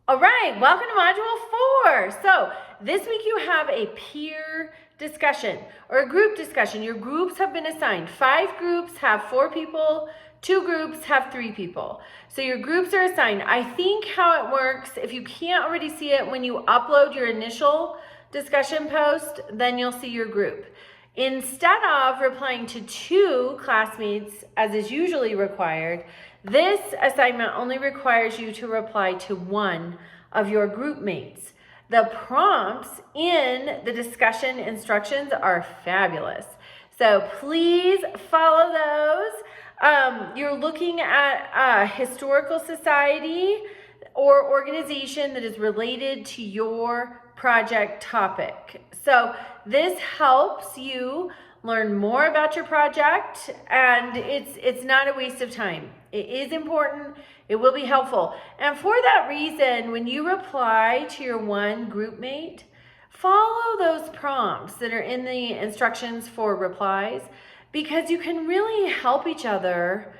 All right, welcome to Module 4. So this week you have a peer discussion or a group discussion. Your groups have been assigned. 5 groups have 4 people, 2 groups have 3 people. So your groups are assigned. I think how it works, if you can't already see it, when you upload your initial discussion post, then you'll see your group. Instead of replying to 2 classmates, as is usually required, this assignment only requires you to reply to 1 of your group mates. The prompts in the discussion instructions are fabulous. So please follow those. You're looking at a historical society or organization that is related to your project topic. So this helps you learn more about your project, and it's not a waste of time. It is important. It will be helpful. And for that reason, when you reply to your 1 group mate, follow those prompts that are in the instructions for replies, because you can really help each other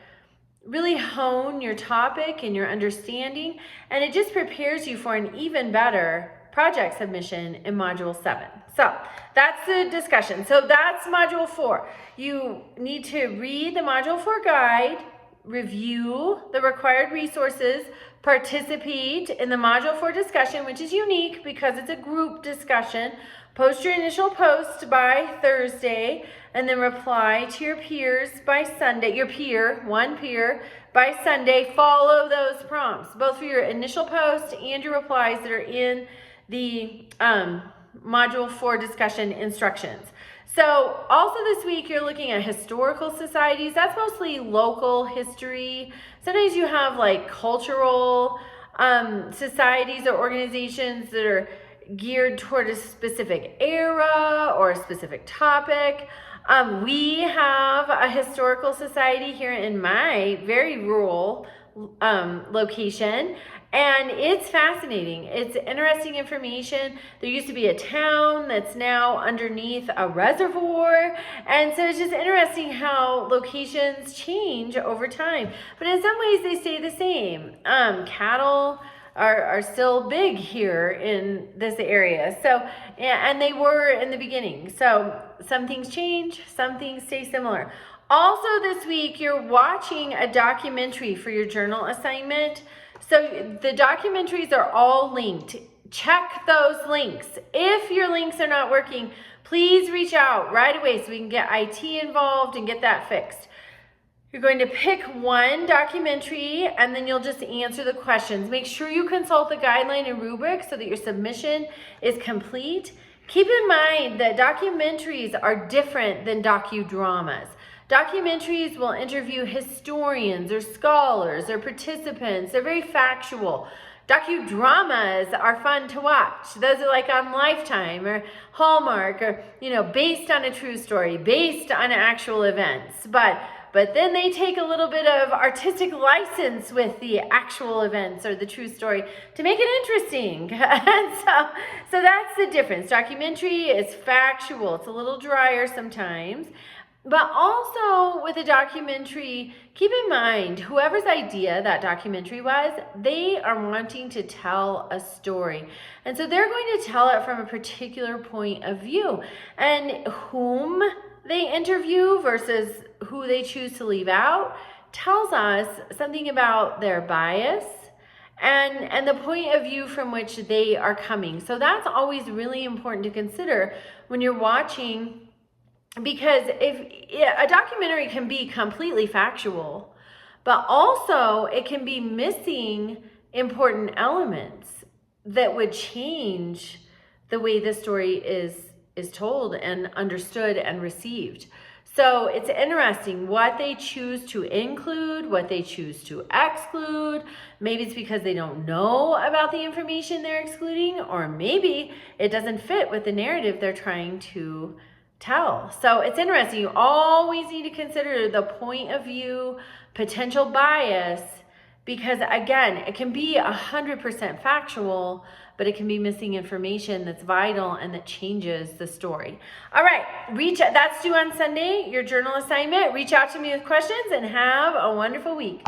really hone your topic and your understanding, and it just prepares you for an even better project submission in Module 7. So that's the discussion. So that's Module 4. You need to read the Module 4 guide, review the required resources, participate in the Module 4 discussion, which is unique because it's a group discussion. Post your initial post by Thursday, and then reply to your peers by Sunday, one peer, by Sunday. Follow those prompts, both for your initial post and your replies that are in the Module 4 discussion instructions. So also this week you're looking at historical societies. That's mostly local history. Sometimes you have like cultural societies or organizations that are geared toward a specific era or a specific topic. We have a historical society here in my very rural location, and it's fascinating. It's interesting information. There used to be a town that's now underneath a reservoir, and so it's just interesting how locations change over time, but in some ways they stay the same. Cattle are still big here in this area, so, and they were in the beginning. So some things change, some things stay similar. Also this week, you're watching a documentary for your journal assignment. So the documentaries are all linked. Check those links. If your links are not working, please reach out right away so we can get IT involved and get that fixed. You're going to pick 1 documentary, and then you'll just answer the questions. Make sure you consult the guideline and rubric so that your submission is complete. Keep in mind that documentaries are different than docudramas. Documentaries will interview historians or scholars or participants. They're very factual. Docudramas are fun to watch. Those are like on Lifetime or Hallmark, or based on a true story, based on actual events. But then they take a little bit of artistic license with the actual events or the true story to make it interesting. And so that's the difference. Documentary is factual. It's a little drier sometimes. But also with a documentary, keep in mind, whoever's idea that documentary was, they are wanting to tell a story. And so they're going to tell it from a particular point of view. And whom they interview versus who they choose to leave out tells us something about their bias and the point of view from which they are coming. So that's always really important to consider when you're watching, because if a documentary can be completely factual, but also it can be missing important elements that would change the way the story is told and understood and received. So it's interesting what they choose to include, what they choose to exclude. Maybe it's because they don't know about the information they're excluding, or maybe it doesn't fit with the narrative they're trying to tell. So it's interesting. You always need to consider the point of view, potential bias, because again, it can be 100% factual, but it can be missing information that's vital and that changes the story. All right, that's due on Sunday, your journal assignment. Reach out to me with questions and have a wonderful week.